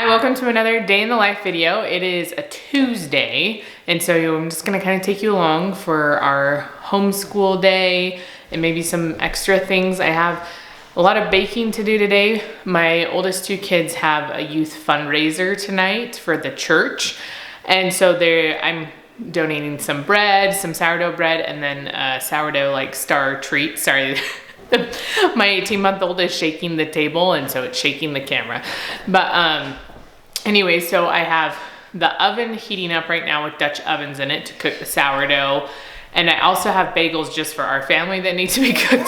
welcome to another day in the life video. It is a Tuesday, and so I'm just gonna kind of take you along for our homeschool day and maybe some extra things. I have a lot of baking to do today. My oldest two kids have a youth fundraiser tonight for the church, and so I'm donating some bread, some sourdough bread, and then a sourdough like star treat. Sorry. My 18-month-old is shaking the table, and so it's shaking the camera. But anyway, so I have the oven heating up right now with Dutch ovens in it to cook the sourdough. And I also have bagels just for our family that need to be cooked.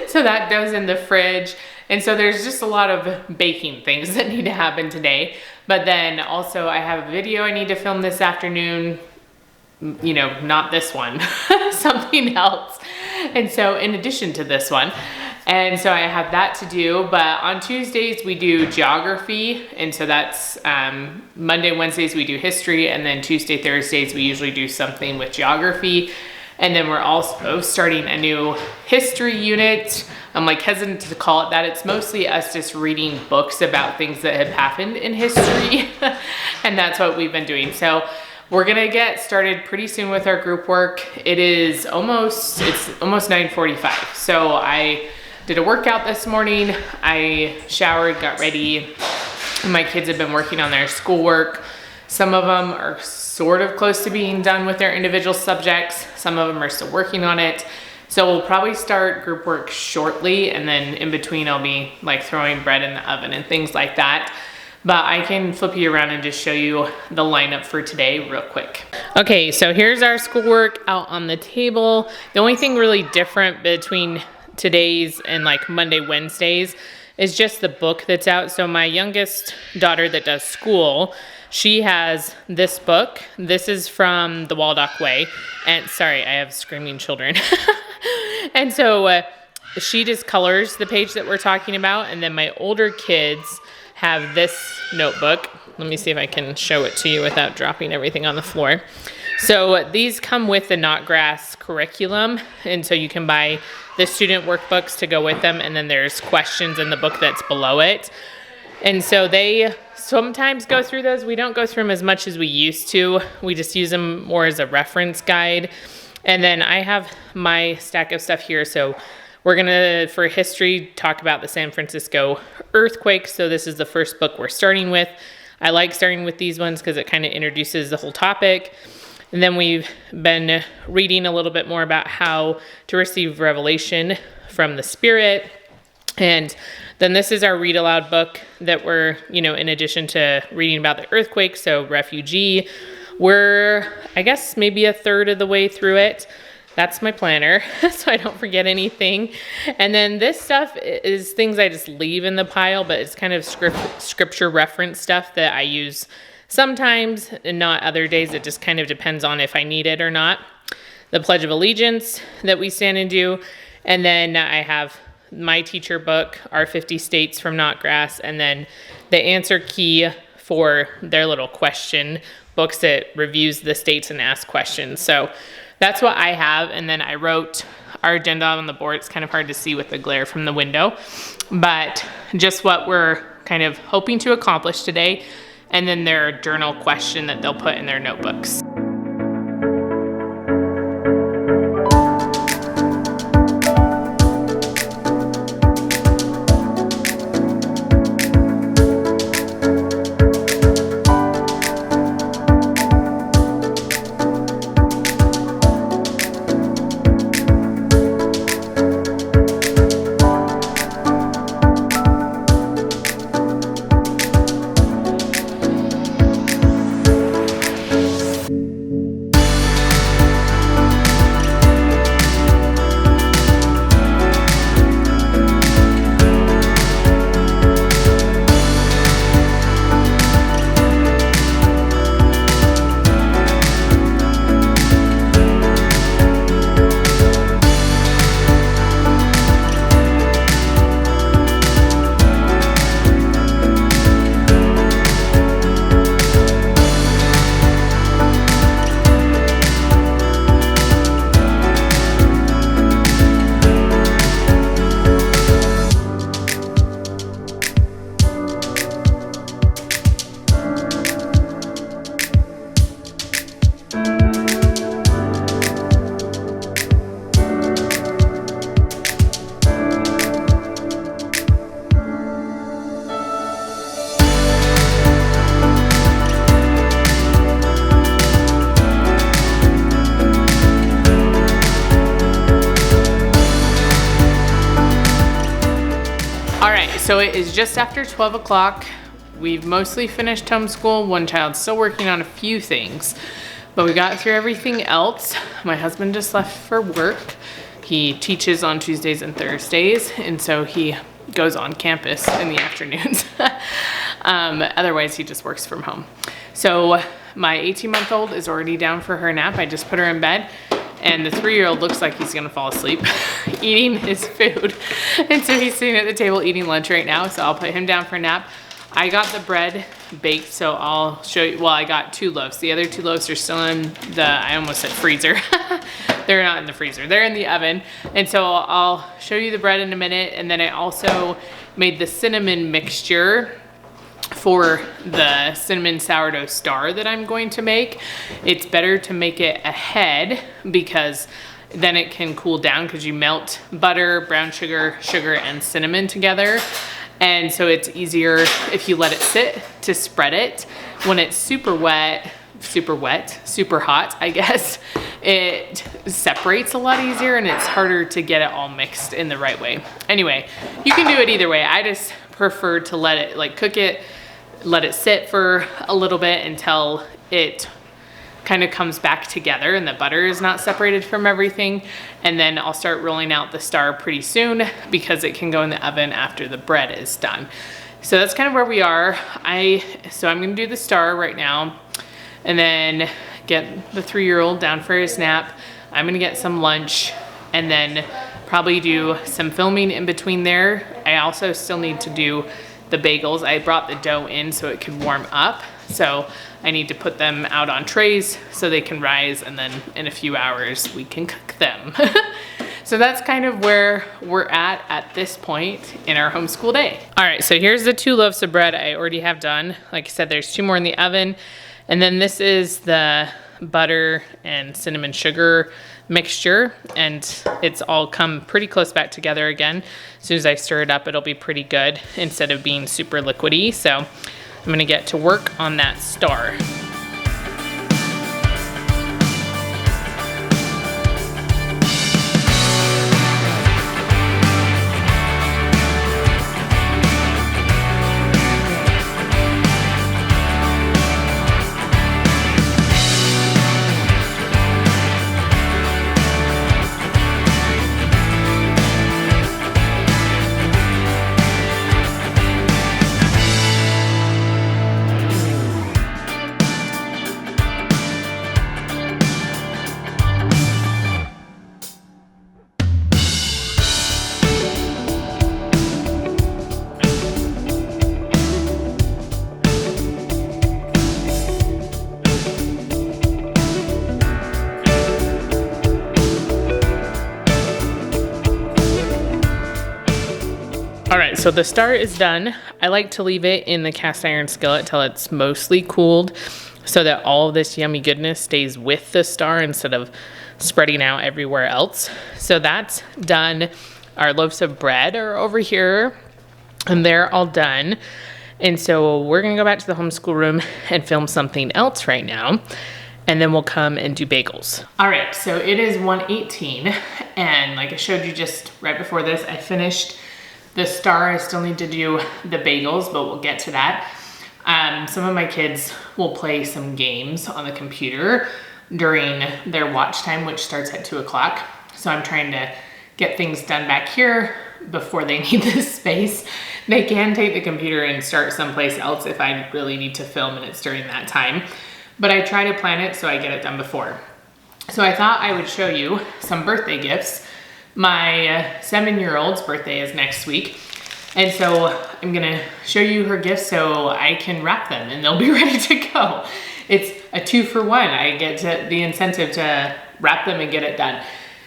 So that goes in the fridge. And so there's just a lot of baking things that need to happen today. But then also I have a video I need to film this afternoon. You know, not this one, something else. And so in addition to this one, and so I have that to do, but on Tuesdays we do geography. And so that's Monday, Wednesdays we do history, and then Tuesday, Thursdays we usually do something with geography. And then we're also starting a new history unit. I'm like hesitant to call it that. It's mostly us just reading books about things that have happened in history. And that's what we've been doing. So we're gonna get started pretty soon with our group work. It's almost 9:45. So I did a workout this morning. I showered, got ready. My kids have been working on their schoolwork. Some of them are sort of close to being done with their individual subjects. Some of them are still working on it. So we'll probably start group work shortly, and then in between I'll be like throwing bread in the oven and things like that. But I can flip you around and just show you the lineup for today real quick. Okay, so here's our schoolwork out on the table. The only thing really different between today's and like Monday, Wednesdays is just the book that's out. So my youngest daughter that does school, she has this book. This is from the Waldock Way. And sorry, I have screaming children. And so she just colors the page that we're talking about. And then my older kids have this notebook. Let me see if I can show it to you without dropping everything on the floor. So these come with the Knotgrass curriculum, and so you can buy the student workbooks to go with them, and then there's questions in the book that's below it. And so they sometimes go through those. We don't go through them as much as we used to. We just use them more as a reference guide. And then I have my stack of stuff here. So we're gonna, for history, talk about the San Francisco earthquake. So this is the first book we're starting with. I like starting with these ones because it kind of introduces the whole topic. And then we've been reading a little bit more about how to receive revelation from the Spirit. And then this is our read aloud book that we're, in addition to reading about the earthquake, so Refugee, we're, I guess, maybe a third of the way through it. That's my planner, so I don't forget anything. And then this stuff is things I just leave in the pile, but it's kind of scripture reference stuff that I use sometimes and not other days. It just kind of depends on if I need it or not. The Pledge of Allegiance that we stand and do. And then I have my teacher book, Our 50 States from Knotgrass, and then the answer key for their little question books that reviews the states and asks questions. So that's what I have, and then I wrote our agenda on the board. It's kind of hard to see with the glare from the window, but just what we're kind of hoping to accomplish today, and then their journal question that they'll put in their notebooks. so it is just after 12 o'clock. We've mostly finished homeschool. One child's still working on a few things, but we got through everything else. My husband just left for work. He teaches on Tuesdays and Thursdays, and so he goes on campus in the afternoons. Otherwise, he just works from home. So my 18-month-old is already down for her nap. I just put her in bed, and the 3-year-old looks like he's gonna fall asleep eating his food. And so he's sitting at the table eating lunch right now, so I'll put him down for a nap. I got the bread baked, so I'll show you. Well, I got 2 loaves. The other 2 loaves are still in the, I almost said freezer. They're not in the freezer, they're in the oven. And so I'll show you the bread in a minute. And then I also made the cinnamon mixture for the cinnamon sourdough star that I'm going to make. It's better to make it ahead because then it can cool down, because you melt butter, brown sugar, and cinnamon together. And so it's easier if you let it sit to spread it. When it's super hot, I guess, it separates a lot easier and it's harder to get it all mixed in the right way. Anyway, you can do it either way. I just prefer to let it, like, cook it, let it sit for a little bit until it kind of comes back together and the butter is not separated from everything. And then I'll start rolling out the star pretty soon because it can go in the oven after the bread is done. So that's kind of where we are. So I'm gonna do the star right now and then get the 3-year-old down for his nap. I'm gonna get some lunch and then probably do some filming in between there. I also still need to do the bagels. I brought the dough in so it could warm up. So I need to put them out on trays so they can rise, and then in a few hours we can cook them. So that's kind of where we're at this point in our homeschool day. All right, so here's the 2 loaves of bread I already have done. Like I said, there's 2 more in the oven. And then this is the butter and cinnamon sugar mixture, and it's all come pretty close back together again. As soon as I stir it up, it'll be pretty good instead of being super liquidy. So I'm gonna get to work on that star. All right, so the star is done. I like to leave it in the cast iron skillet till it's mostly cooled so that all of this yummy goodness stays with the star instead of spreading out everywhere else. So that's done. Our loaves of bread are over here and they're all done. And so we're gonna go back to the homeschool room and film something else right now. And then we'll come and do bagels. All right, so it is 1:18. And like I showed you just right before this, I finished the star. I still need to do the bagels, but we'll get to that. Some of my kids will play some games on the computer during their watch time, which starts at 2 o'clock. So I'm trying to get things done back here before they need this space. They can take the computer and start someplace else if I really need to film and it's during that time. But I try to plan it so I get it done before. So I thought I would show you some birthday gifts. My 7-year-old's birthday is next week. And so I'm gonna show you her gifts so I can wrap them and they'll be ready to go. It's a 2-for-1. I get the incentive to wrap them and get it done.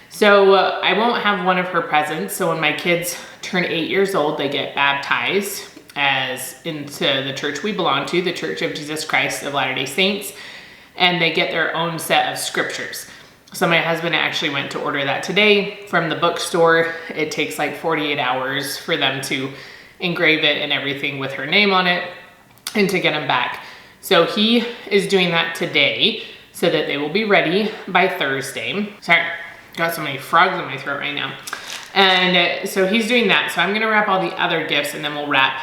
So I won't have one of her presents. So when my kids turn 8 years old, they get baptized as into the church we belong to, the Church of Jesus Christ of Latter-day Saints, and they get their own set of scriptures. So my husband actually went to order that today from the bookstore. It takes like 48 hours for them to engrave it and everything with her name on it and to get them back. So he is doing that today so that they will be ready by Thursday. Sorry, Got so many frogs in my throat right now. And so he's doing that. So I'm gonna wrap all the other gifts and then we'll wrap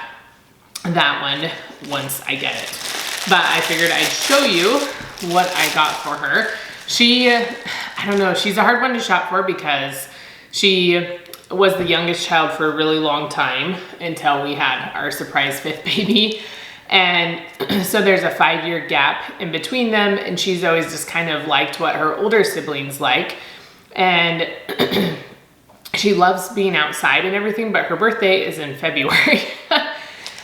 that one once I get it. But I figured I'd show you what I got for her. She, I don't know, she's a hard one to shop for because she was the youngest child for a really long time until we had our surprise 5th baby. And so there's a 5-year gap in between them, and she's always just kind of liked what her older siblings like. And she loves being outside and everything, but her birthday is in February.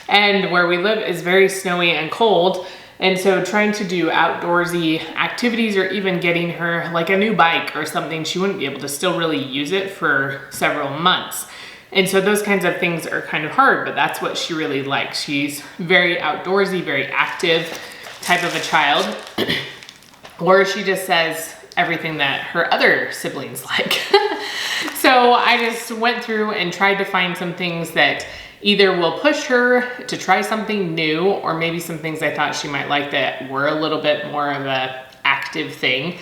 And where we live is very snowy and cold. And so trying to do outdoorsy activities or even getting her like a new bike or something, she wouldn't be able to still really use it for several months. And so those kinds of things are kind of hard, but that's what she really likes. She's very outdoorsy, very active type of a child. Or she just says everything that her other siblings like. So I just went through and tried to find some things that either will push her to try something new, or maybe some things I thought she might like that were a little bit more of a active thing.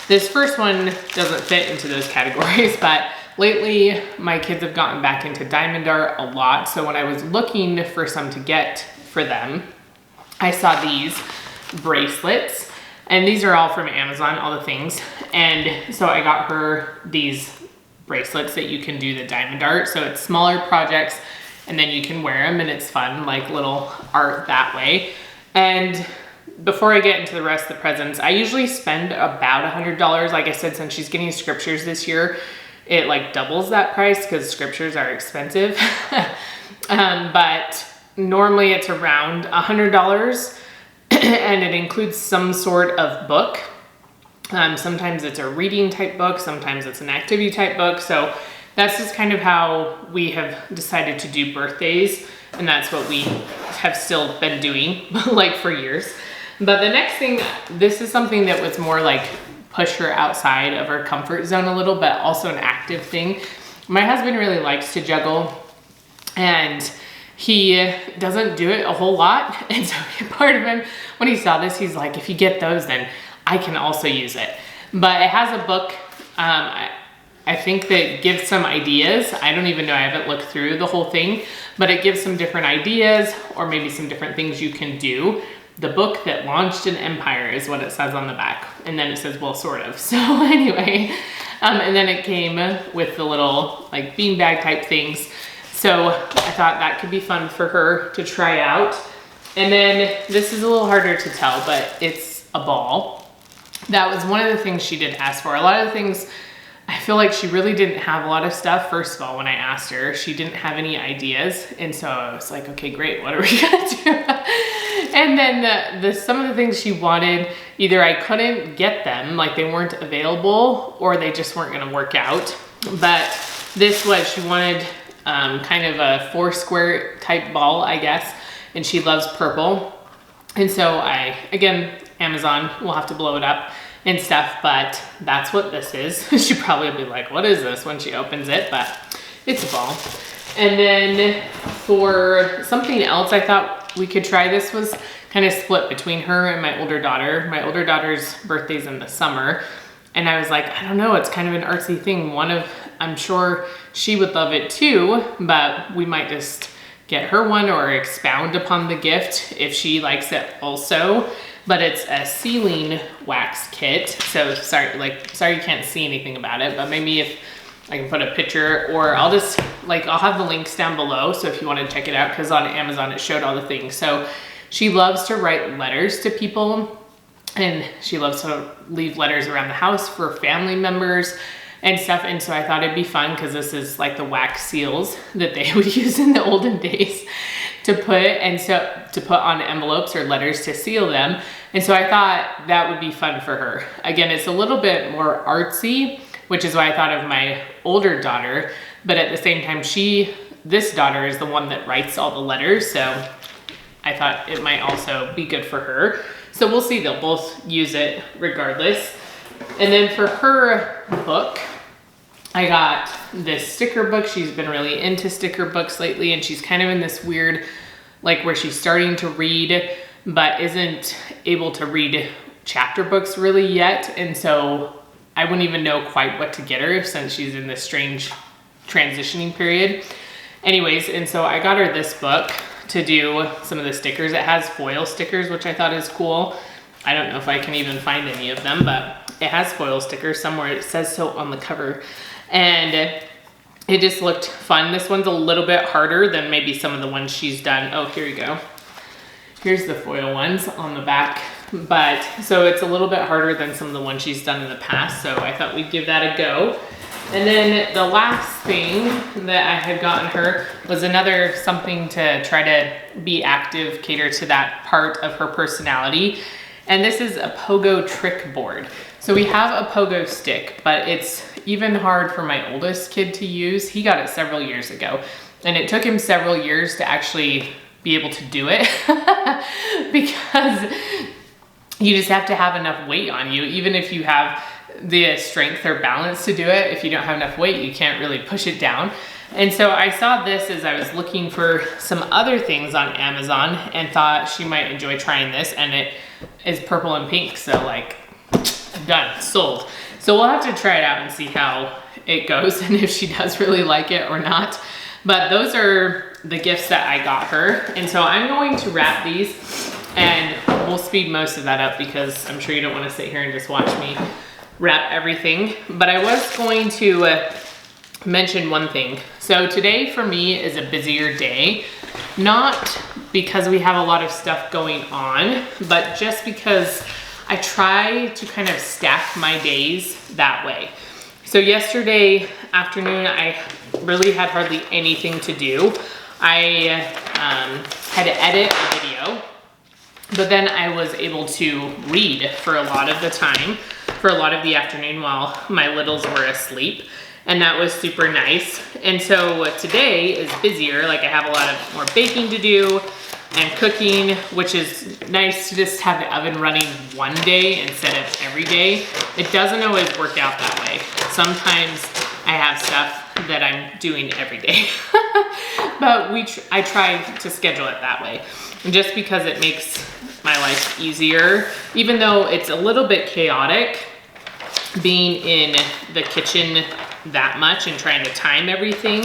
This first one doesn't fit into those categories, but lately my kids have gotten back into diamond art a lot. So when I was looking for some to get for them, I saw these bracelets, and these are all from Amazon, all the things. And so I got her these bracelets that you can do the diamond art. So it's smaller projects, and then you can wear them and it's fun, like little art that way. And before I get into the rest of the presents, I usually spend about $100. Like I said, since she's getting scriptures this year, it like doubles that price because scriptures are expensive. But normally it's around $100 and it includes some sort of book. Sometimes it's a reading type book, sometimes it's an activity type book. So that's just kind of how we have decided to do birthdays, and that's what we have still been doing like for years. But the next thing, this is something that was more like push her outside of her comfort zone a little, but also an active thing. My husband really likes to juggle, and he doesn't do it a whole lot. And so part of him, when he saw this, he's like, if you get those, then I can also use it. But it has a book, I think that gives some ideas. I don't even know, I haven't looked through the whole thing, but it gives some different ideas or maybe some different things you can do. The book that launched an empire is what it says on the back. And then it says, well, sort of. So anyway, and then it came with the little like beanbag type things. So I thought that could be fun for her to try out. And then this is a little harder to tell, but it's a ball. That was one of the things she did ask for. A lot of the things, I feel like she really didn't have a lot of stuff. First of all, when I asked her, she didn't have any ideas. And so I was like, okay, great, what are we gonna do? And then some of the things she wanted, either I couldn't get them, like they weren't available, or they just weren't gonna work out. But this was, she wanted kind of a 4 square type ball, I guess. And she loves purple. And so again, Amazon, we'll have to blow it up and stuff, but that's what this is. She probably will be like, what is this when she opens it, but it's a ball. And then for something else I thought we could try, this was kind of split between her and my older daughter. My older daughter's birthday's in the summer, and I was like, I don't know, it's kind of an artsy thing. I'm sure she would love it too, but we might just get her one or expound upon the gift if she likes it also. But it's a sealing wax kit. So sorry you can't see anything about it, but maybe if I can put a picture, or I'll have the links down below. So if you want to check it out, because on Amazon it showed all the things. So she loves to write letters to people, and she loves to leave letters around the house for family members and stuff. And so I thought it'd be fun, because this is like the wax seals that they would use in the olden days to put on envelopes or letters to seal them. And so I thought that would be fun for her. Again, it's a little bit more artsy, which is why I thought of my older daughter, but at the same time, this daughter is the one that writes all the letters, so I thought it might also be good for her. So we'll see, they'll both use it regardless. And then for her book, I got this sticker book. She's been really into sticker books lately, and she's kind of in this weird, like where she's starting to read, but isn't able to read chapter books really yet. And so I wouldn't even know quite what to get her since she's in this strange transitioning period. Anyways, and so I got her this book to do some of the stickers. It has foil stickers, which I thought is cool. I don't know if I can even find any of them, but it has foil stickers somewhere. It says so on the cover. And it just looked fun. This one's a little bit harder than maybe some of the ones she's done. Oh, here you go. Here's the foil ones on the back. But so it's a little bit harder than some of the ones she's done in the past. So I thought we'd give that a go. And then the last thing that I had gotten her was another something to try to be active, cater to that part of her personality. And this is a pogo trick board. So we have a pogo stick, but it's even hard for my oldest kid to use. He got it several years ago, and it took him several years to actually be able to do it because you just have to have enough weight on you. Even if you have the strength or balance to do it, if you don't have enough weight, you can't really push it down. And so I saw this as I was looking for some other things on Amazon and thought she might enjoy trying this, and it is purple and pink, so like, done, sold. So we'll have to try it out and see how it goes and if she does really like it or not. But those are the gifts that I got her. And so I'm going to wrap these, and we'll speed most of that up because I'm sure you don't want to sit here and just watch me wrap everything. But I was going to mention one thing. So today for me is a busier day, not because we have a lot of stuff going on, but just because I try to kind of stack my days that way. So yesterday afternoon, I really had hardly anything to do. I had to edit a video, but then I was able to read for a lot of the time, for a lot of the afternoon while my littles were asleep. And that was super nice. And so today is busier. Like I have a lot of more baking to do and cooking, which is nice to just have the oven running one day instead of every day. It doesn't always work out that way. Sometimes I have stuff that I'm doing every day, but I try to schedule it that way just because it makes my life easier, even though it's a little bit chaotic being in the kitchen that much and trying to time everything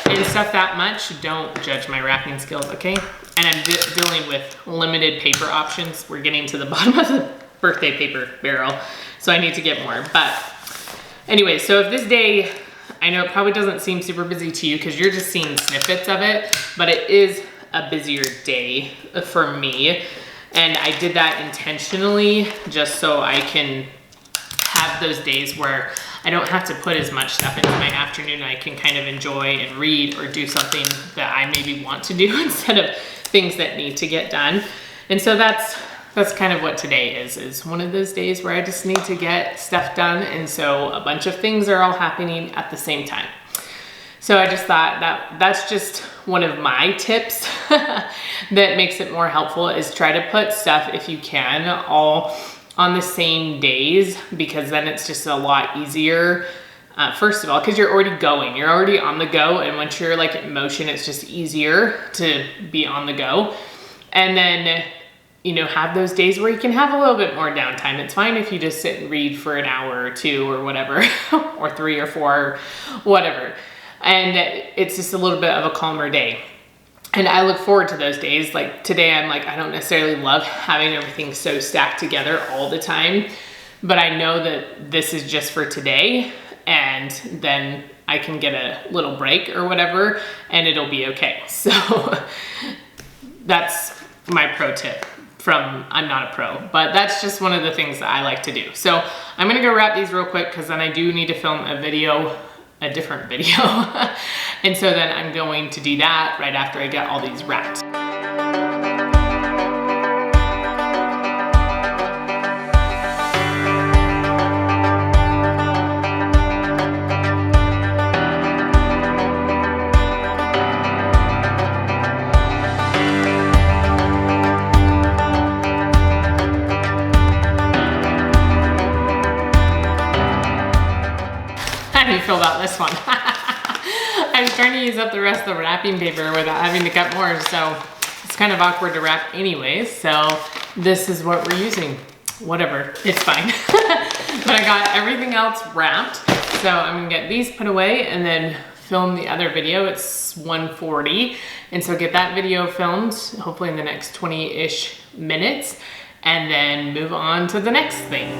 and stuff that much. Don't judge my wrapping skills, okay? And I'm dealing with limited paper options. We're getting to the bottom of the birthday paper barrel, so I need to get more. But anyway, so if this day, I know it probably doesn't seem super busy to you because you're just seeing snippets of it, but it is a busier day for me. And I did that intentionally just so I can have those days where I don't have to put as much stuff into my afternoon. I can kind of enjoy and read or do something that I maybe want to do instead of things that need to get done. And so that's kind of what today is one of those days where I just need to get stuff done. And so a bunch of things are all happening at the same time. So I just thought that's just one of my tips that makes it more helpful, is try to put stuff, if you can, all on the same days, because then it's just a lot easier. First of all, because you're already going, you're already on the go. And once you're like in motion, it's just easier to be on the go. And then, you know, have those days where you can have a little bit more downtime. It's fine if you just sit and read for an hour or two or whatever, or 3 or 4, or whatever. And it's just a little bit of a calmer day. And I look forward to those days. Like today, I'm like, I don't necessarily love having everything so stacked together all the time, but I know that this is just for today, and then I can get a little break or whatever, and it'll be okay. So that's my pro tip from, I'm not a pro, but that's just one of the things that I like to do. So I'm gonna go wrap these real quick because then I do need to film a different video. And so then I'm going to do that right after I get all these wrapped. How do you feel about this one? I was trying to use up the rest of the wrapping paper without having to cut more, so it's kind of awkward to wrap anyways, so this is what we're using. whatever, it's fine. But I got everything else wrapped. So I'm gonna get these put away and then film the other video. It's 1:40. And so get that video filmed, hopefully in the next 20-ish minutes, and then move on to the next thing.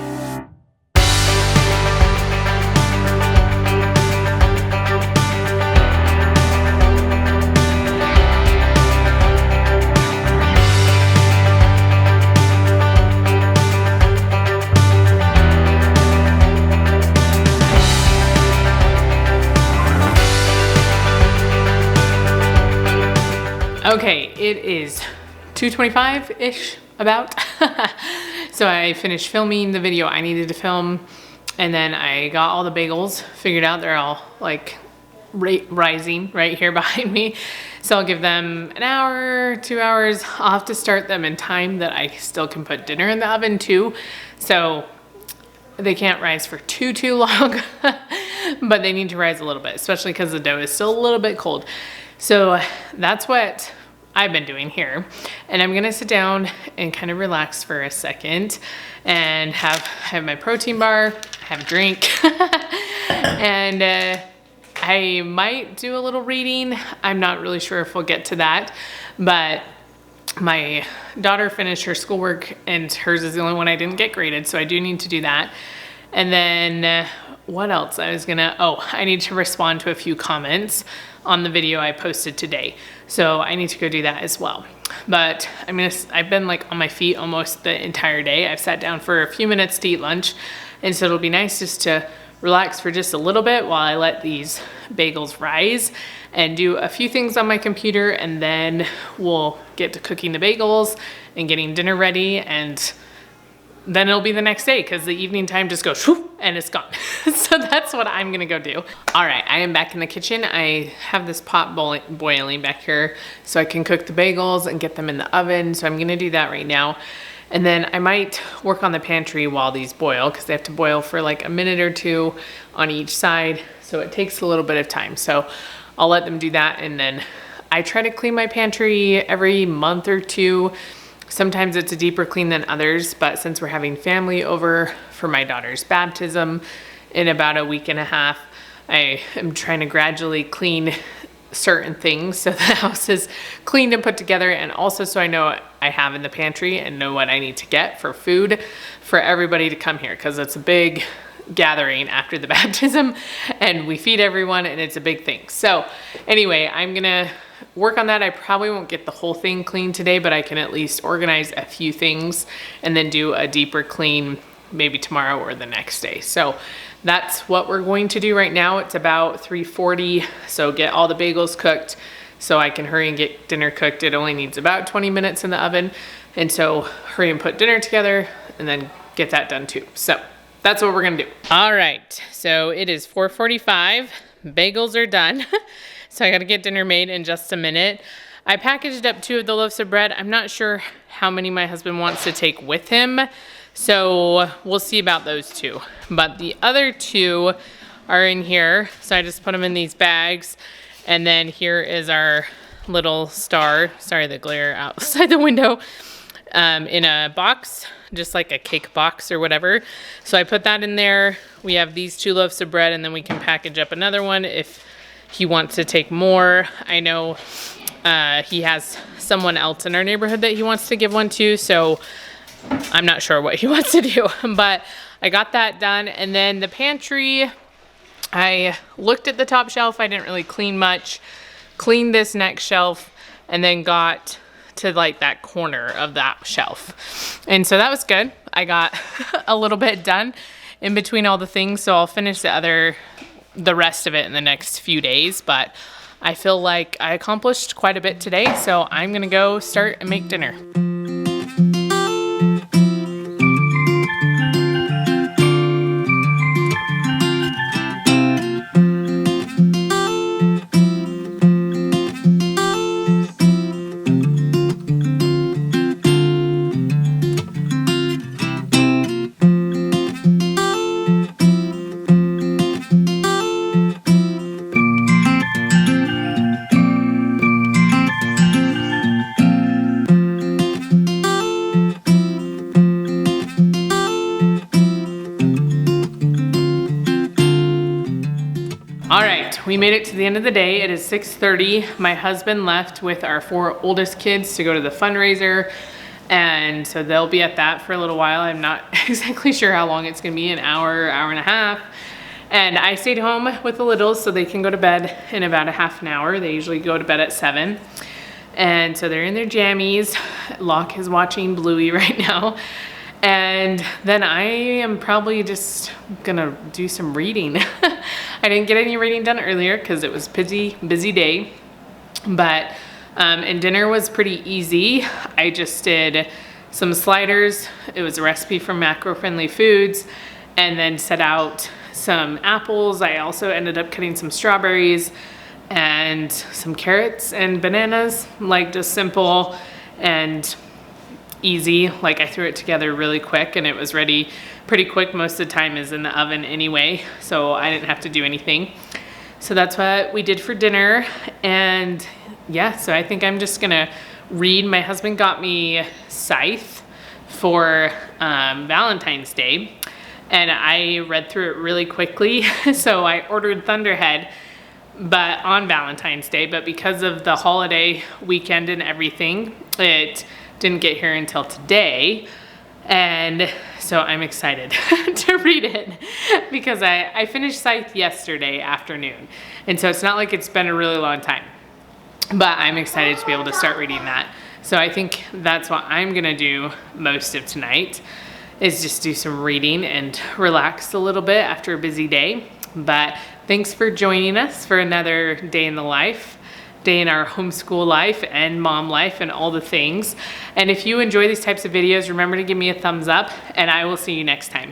Okay, it is 2:25-ish about. So I finished filming the video I needed to film, and then I got all the bagels figured out. They're all like rising right here behind me. So I'll give them an hour, 2 hours. I'll have to start them in time that I still can put dinner in the oven too. So they can't rise for too long, but they need to rise a little bit, especially because the dough is still a little bit cold. So that's what I've been doing here. And I'm gonna sit down and kind of relax for a second and have my protein bar, have a drink, and I might do a little reading. I'm not really sure if we'll get to that, but my daughter finished her schoolwork and hers is the only one I didn't get graded, so I do need to do that. And then what else? I need to respond to a few comments on the video I posted today. So I need to go do that as well. But I've been like on my feet almost the entire day. I've sat down for a few minutes to eat lunch. And so it'll be nice just to relax for just a little bit while I let these bagels rise and do a few things on my computer, and then we'll get to cooking the bagels and getting dinner ready, and then it'll be the next day because the evening time just goes whoop, and it's gone. So that's what I'm gonna go do. All right, I am back in the kitchen. I have this pot boiling back here so I can cook the bagels and get them in the oven. So I'm gonna do that right now. And then I might work on the pantry while these boil because they have to boil for like a minute or two on each side. So it takes a little bit of time. So I'll let them do that. And then I try to clean my pantry every month or two. Sometimes it's a deeper clean than others, but since we're having family over for my daughter's baptism in about a week and a half, I am trying to gradually clean certain things so the house is cleaned and put together, and also so I know what I have in the pantry and know what I need to get for food for everybody to come here, because it's a big gathering after the baptism and we feed everyone and it's a big thing. So anyway, I'm gonna work on that. I probably won't get the whole thing clean today, but I can at least organize a few things and then do a deeper clean maybe tomorrow or the next day. So that's what we're going to do right now. It's about 3:40, so get all the bagels cooked so I can hurry and get dinner cooked. It only needs about 20 minutes in the oven, and so hurry and put dinner together and then get that done too. So that's what we're gonna do. All right, so it is 4:45. Bagels are done. So I gotta get dinner made in just a minute. I packaged up 2 of the loaves of bread. I'm not sure how many my husband wants to take with him, so we'll see about those 2. But the other 2 are in here, so I just put them in these bags. And then here is our little star, sorry the glare outside the window, in a box, just like a cake box or whatever. So I put that in there. We have these 2 loaves of bread, and then we can package up another one if he wants to take more. I know he has someone else in our neighborhood that he wants to give one to, so I'm not sure what he wants to do, but I got that done. And then the pantry, I looked at the top shelf. I didn't really clean much. Cleaned this next shelf and then got to like that corner of that shelf. And so that was good. I got a little bit done in between all the things, so I'll finish the rest of it in the next few days. But I feel like I accomplished quite a bit today, so I'm gonna go start and make dinner. All right, we made it to the end of the day. It is 6:30. My husband left with our 4 oldest kids to go to the fundraiser. And so they'll be at that for a little while. I'm not exactly sure how long it's gonna be, an hour, hour and a half. And I stayed home with the littles so they can go to bed in about a half an hour. They usually go to bed at 7. And so they're in their jammies. Locke is watching Bluey right now. And then I am probably just gonna do some reading. I didn't get any reading done earlier because it was busy day. But and dinner was pretty easy. I just did some sliders. It was a recipe from Macro Friendly Foods, and then set out some apples. I also ended up cutting some strawberries and some carrots and bananas, like just simple and easy. Like I threw it together really quick and it was ready pretty quick. Most of the time is in the oven anyway, so I didn't have to do anything. So that's what we did for dinner. And yeah, so I think I'm just gonna read. My husband got me Scythe for Valentine's Day, and I read through it really quickly. So I ordered Thunderhead but on Valentine's Day, but because of the holiday weekend and everything, it didn't get here until today. And so I'm excited to read it because I finished Scythe yesterday afternoon. And so it's not like it's been a really long time, but I'm excited to be able to start reading that. So I think that's what I'm gonna do most of tonight, is just do some reading and relax a little bit after a busy day. But thanks for joining us for another day in the life, day in our homeschool life and mom life and all the things. And if you enjoy these types of videos, remember to give me a thumbs up, and I will see you next time.